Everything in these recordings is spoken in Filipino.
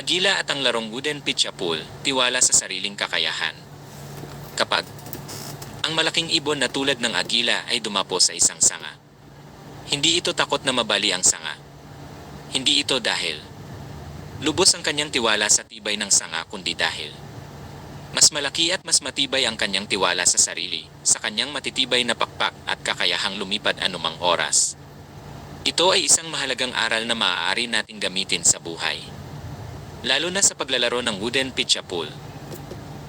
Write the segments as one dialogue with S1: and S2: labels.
S1: agila at ang larong wooden pitcha pool, tiwala sa sariling kakayahan. Kapag ang malaking ibon na tulad ng agila ay dumapo sa isang sanga, hindi ito takot na mabali ang sanga. Hindi ito dahil lubos ang kanyang tiwala sa tibay ng sanga, kundi dahil mas malaki at mas matibay ang kanyang tiwala sa sarili, sa kanyang matitibay na pakpak at kakayahang lumipad anumang oras. Ito ay isang mahalagang aral na maaari nating gamitin sa buhay, lalo na sa paglalaro ng wooden pitcha pool.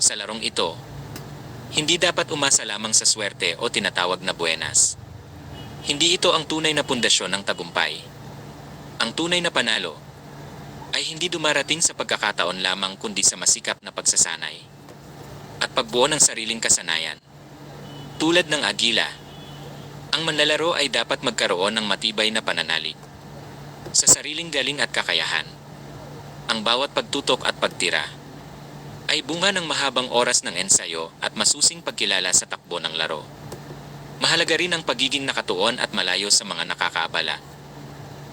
S1: Sa larong ito, hindi dapat umasa lamang sa swerte o tinatawag na buenas. Hindi ito ang tunay na pundasyon ng tagumpay. Ang tunay na panalo ay hindi dumarating sa pagkakataon lamang, kundi sa masikap na pagsasanay at pagbuo ng sariling kasanayan. Tulad ng agila, ang manlalaro ay dapat magkaroon ng matibay na pananalig sa sariling galing at kakayahan. Ang bawat pagtutok at pagtira ay bunga ng mahabang oras ng ensayo at masusing pagkilala sa takbo ng laro. Mahalaga rin ang pagiging nakatuon at malayo sa mga nakakaabala.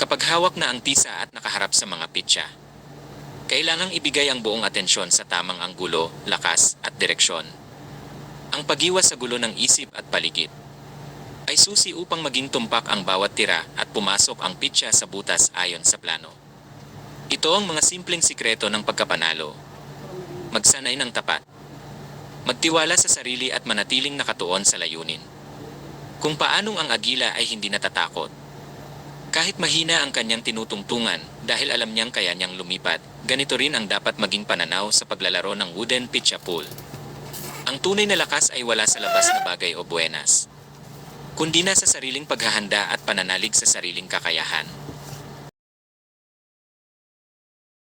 S1: Kapag hawak na ang tisa at nakaharap sa mga pitsa, kailangang ibigay ang buong atensyon sa tamang anggulo, lakas, at direksyon. Ang pag-iwas sa gulo ng isip at paligid ay susi upang maging tumpak ang bawat tira at pumasok ang pitsa sa butas ayon sa plano. Ito ang mga simpleng sikreto ng pagkapanalo. Magsanay ng tapat, magtiwala sa sarili at manatiling nakatuon sa layunin. Kung paanong ang agila ay hindi natatakot, kahit mahina ang kanyang tinutungtungan dahil alam niyang kaya niyang lumipad, ganito rin ang dapat maging pananaw sa paglalaro ng wooden pitcha pool. Ang tunay na lakas ay wala sa labas na bagay o buenas, kundi na sa sariling paghahanda at pananalig sa sariling kakayahan.